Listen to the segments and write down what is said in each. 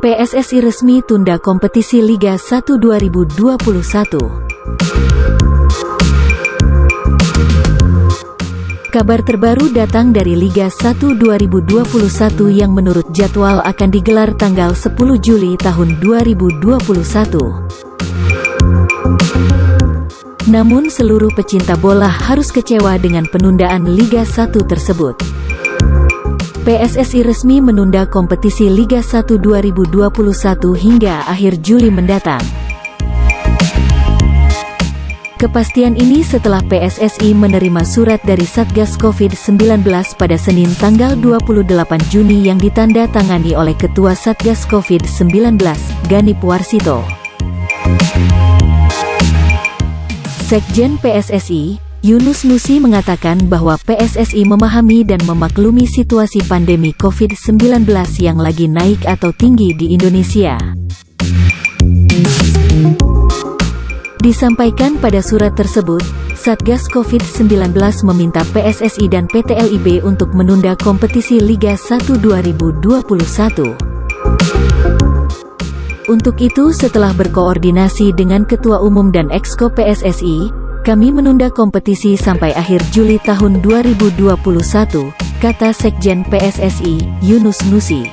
PSSI resmi tunda kompetisi Liga 1 2021. Kabar terbaru datang dari Liga 1 2021 yang menurut jadwal akan digelar tanggal 10 Juli tahun 2021. Namun seluruh pecinta bola harus kecewa dengan penundaan Liga 1 tersebut. PSSI resmi menunda kompetisi Liga 1 2021 hingga akhir Juli mendatang. Kepastian ini setelah PSSI menerima surat dari Satgas COVID-19 pada Senin tanggal 28 Juni yang ditanda tangani oleh Ketua Satgas COVID-19, Ganip Warsito. Sekjen PSSI, Yunus Nusi mengatakan bahwa PSSI memahami dan memaklumi situasi pandemi COVID-19 yang lagi naik atau tinggi di Indonesia. Disampaikan pada surat tersebut, Satgas COVID-19 meminta PSSI dan PT LIB untuk menunda kompetisi Liga 1 2021. Untuk itu setelah berkoordinasi dengan Ketua Umum dan Exco PSSI, kami menunda kompetisi sampai akhir Juli tahun 2021, kata Sekjen PSSI, Yunus Nusi.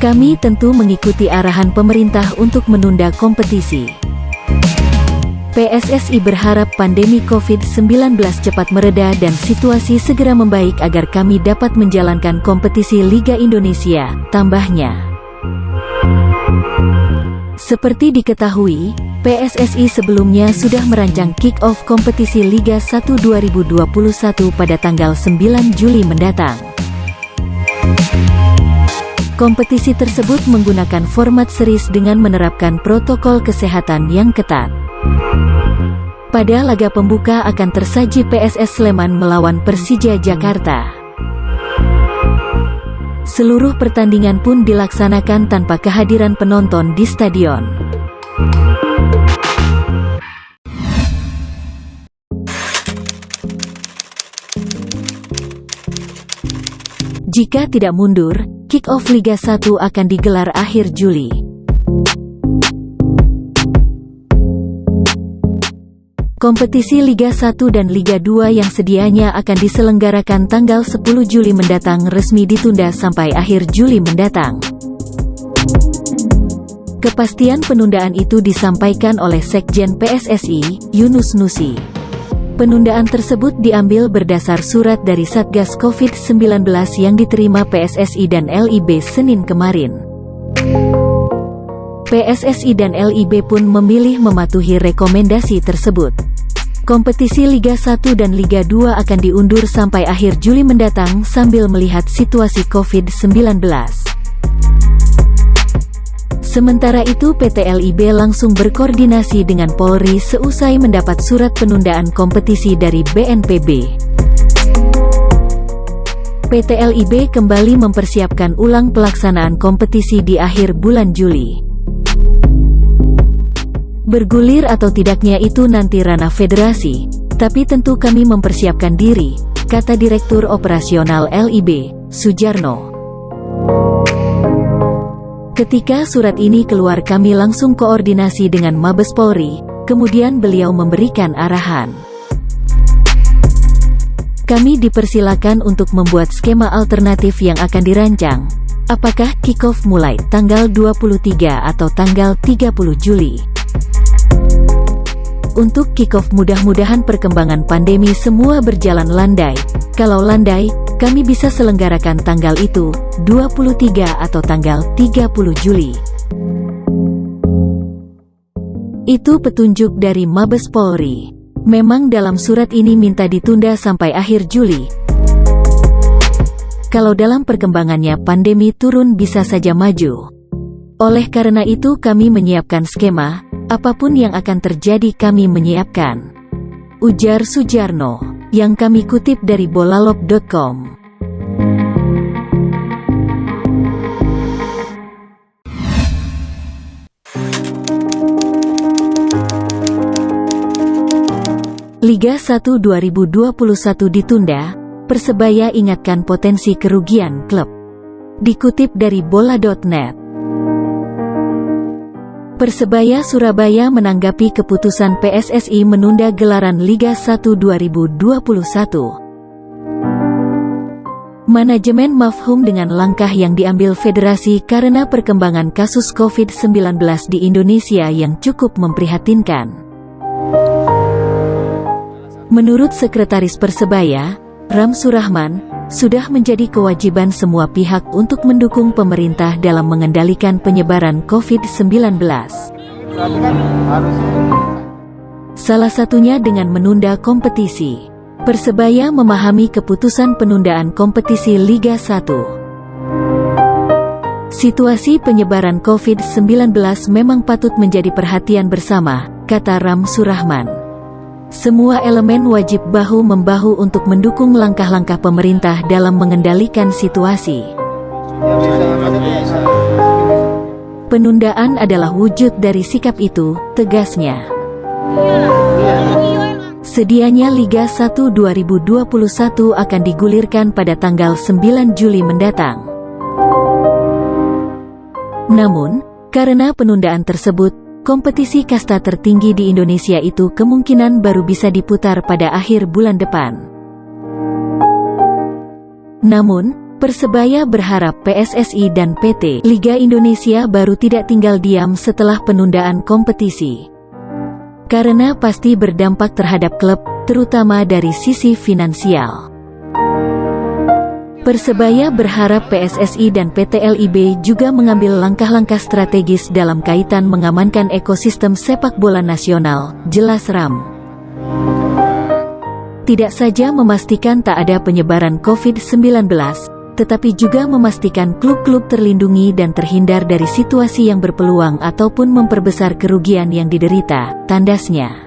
Kami tentu mengikuti arahan pemerintah untuk menunda kompetisi. PSSI berharap pandemi COVID-19 cepat mereda dan situasi segera membaik agar kami dapat menjalankan kompetisi Liga Indonesia, tambahnya. Seperti diketahui, PSSI sebelumnya sudah merancang kick-off kompetisi Liga 1 2021 pada tanggal 9 Juli mendatang. Kompetisi tersebut menggunakan format series dengan menerapkan protokol kesehatan yang ketat. Pada laga pembuka akan tersaji PSS Sleman melawan Persija Jakarta. Seluruh pertandingan pun dilaksanakan tanpa kehadiran penonton di stadion. Jika tidak mundur, kick-off Liga 1 akan digelar akhir Juli. Kompetisi Liga 1 dan Liga 2 yang sedianya akan diselenggarakan tanggal 10 Juli mendatang resmi ditunda sampai akhir Juli mendatang. Kepastian penundaan itu disampaikan oleh Sekjen PSSI, Yunus Nusi. Penundaan tersebut diambil berdasar surat dari Satgas COVID-19 yang diterima PSSI dan LIB Senin kemarin. PSSI dan LIB pun memilih mematuhi rekomendasi tersebut. Kompetisi Liga 1 dan Liga 2 akan diundur sampai akhir Juli mendatang sambil melihat situasi COVID-19. Sementara itu PT LIB langsung berkoordinasi dengan Polri seusai mendapat surat penundaan kompetisi dari BNPB. PT LIB kembali mempersiapkan ulang pelaksanaan kompetisi di akhir bulan Juli. Bergulir atau tidaknya itu nanti ranah federasi, tapi tentu kami mempersiapkan diri, kata Direktur Operasional LIB, Sujarno. Ketika surat ini keluar kami langsung koordinasi dengan Mabes Polri, kemudian beliau memberikan arahan. Kami dipersilakan untuk membuat skema alternatif yang akan dirancang. Apakah kick-off mulai tanggal 23 atau tanggal 30 Juli? Untuk kick-off mudah-mudahan perkembangan pandemi semua berjalan landai. Kalau landai, kami bisa selenggarakan tanggal itu, 23 atau tanggal 30 Juli. Itu petunjuk dari Mabes Polri. Memang dalam surat ini minta ditunda sampai akhir Juli. Kalau dalam perkembangannya pandemi turun bisa saja maju. Oleh karena itu kami menyiapkan skema, apapun yang akan terjadi kami menyiapkan. Ujar Sujarno, yang kami kutip dari bolalop.com. Liga 1 2021 ditunda, Persebaya ingatkan potensi kerugian klub. Dikutip dari bola.net. Persebaya Surabaya menanggapi keputusan PSSI menunda gelaran Liga 1 2021. Manajemen mafhum dengan langkah yang diambil federasi karena perkembangan kasus COVID-19 di Indonesia yang cukup memprihatinkan. Menurut Sekretaris Persebaya, Ram Surahman, sudah menjadi kewajiban semua pihak untuk mendukung pemerintah dalam mengendalikan penyebaran COVID-19. Salah satunya dengan menunda kompetisi. Persebaya memahami keputusan penundaan kompetisi Liga 1. Situasi penyebaran COVID-19 memang patut menjadi perhatian bersama, kata Ram Surahman. Semua elemen wajib bahu-membahu untuk mendukung langkah-langkah pemerintah dalam mengendalikan situasi. Penundaan adalah wujud dari sikap itu, tegasnya. Sedianya Liga 1 2021 akan digulirkan pada tanggal 9 Juli mendatang. Namun, karena penundaan tersebut, kompetisi kasta tertinggi di Indonesia itu kemungkinan baru bisa diputar pada akhir bulan depan. Namun, Persebaya berharap PSSI dan PT Liga Indonesia baru tidak tinggal diam setelah penundaan kompetisi. Karena pasti berdampak terhadap klub, terutama dari sisi finansial. Persebaya berharap PSSI dan PT LIB juga mengambil langkah-langkah strategis dalam kaitan mengamankan ekosistem sepak bola nasional, jelas Ram. Tidak saja memastikan tak ada penyebaran COVID-19, tetapi juga memastikan klub-klub terlindungi dan terhindar dari situasi yang berpeluang ataupun memperbesar kerugian yang diderita, tandasnya.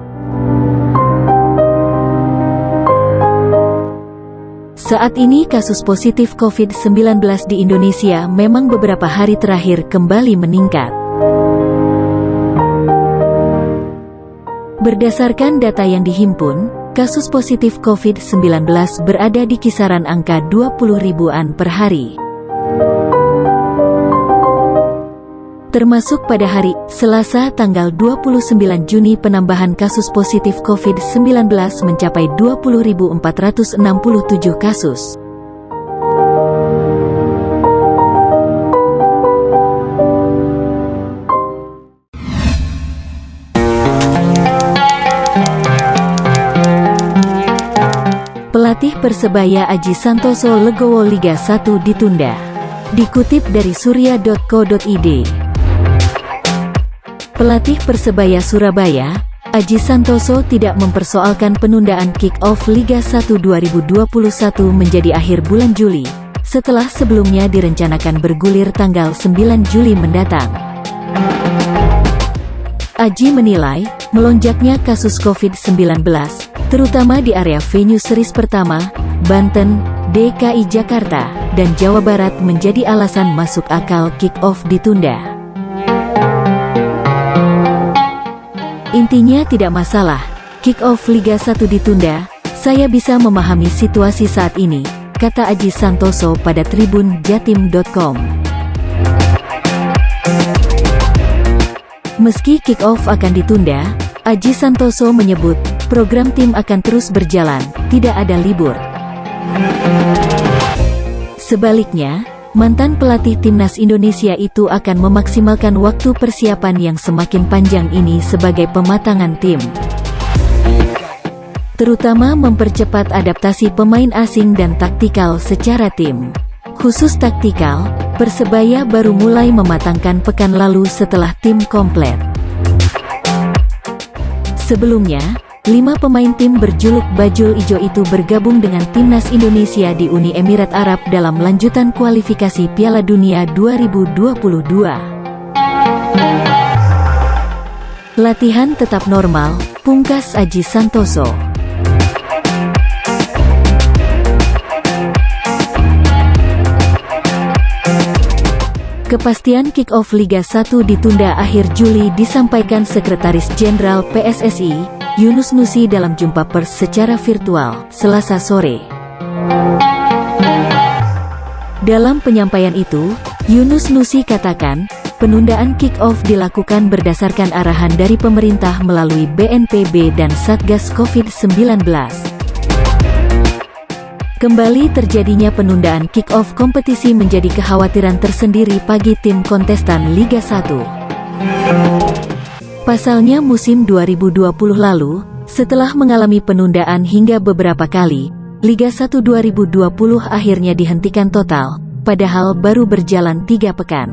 Saat ini kasus positif COVID-19 di Indonesia memang beberapa hari terakhir kembali meningkat. Berdasarkan data yang dihimpun, kasus positif COVID-19 berada di kisaran angka 20 ribuan per hari. Termasuk pada hari Selasa tanggal 29 Juni penambahan kasus positif COVID-19 mencapai 20.467 kasus. Pelatih Persebaya Aji Santoso legowo Liga 1 ditunda. Dikutip dari surya.co.id. Pelatih Persebaya Surabaya, Aji Santoso tidak mempersoalkan penundaan kick-off Liga 1 2021 menjadi akhir bulan Juli, setelah sebelumnya direncanakan bergulir tanggal 9 Juli mendatang. Aji menilai, melonjaknya kasus COVID-19, terutama di area venue series pertama, Banten, DKI Jakarta, dan Jawa Barat menjadi alasan masuk akal kick-off ditunda. Intinya tidak masalah, kick-off Liga 1 ditunda, saya bisa memahami situasi saat ini, kata Aji Santoso pada tribunjatim.com. Meski kick-off akan ditunda, Aji Santoso menyebut, program tim akan terus berjalan, tidak ada libur. Sebaliknya, mantan pelatih timnas Indonesia itu akan memaksimalkan waktu persiapan yang semakin panjang ini sebagai pematangan tim. Terutama mempercepat adaptasi pemain asing dan taktikal secara tim. Khusus taktikal, Persebaya baru mulai mematangkan pekan lalu setelah tim komplet. Sebelumnya, 5 pemain tim berjuluk Bajul Ijo itu bergabung dengan timnas Indonesia di Uni Emirat Arab dalam lanjutan kualifikasi Piala Dunia 2022. Latihan tetap normal, pungkas Aji Santoso. Kepastian kick-off Liga 1 ditunda akhir Juli disampaikan Sekretaris Jenderal PSSI, Yunus Nusi dalam jumpa pers secara virtual, Selasa sore. Dalam penyampaian itu, Yunus Nusi katakan, penundaan kick-off dilakukan berdasarkan arahan dari pemerintah melalui BNPB dan Satgas COVID-19. Kembali terjadinya penundaan kick-off kompetisi menjadi kekhawatiran tersendiri bagi tim kontestan Liga 1. Pasalnya musim 2020 lalu, setelah mengalami penundaan hingga beberapa kali, Liga 1 2020 akhirnya dihentikan total, padahal baru berjalan 3 pekan.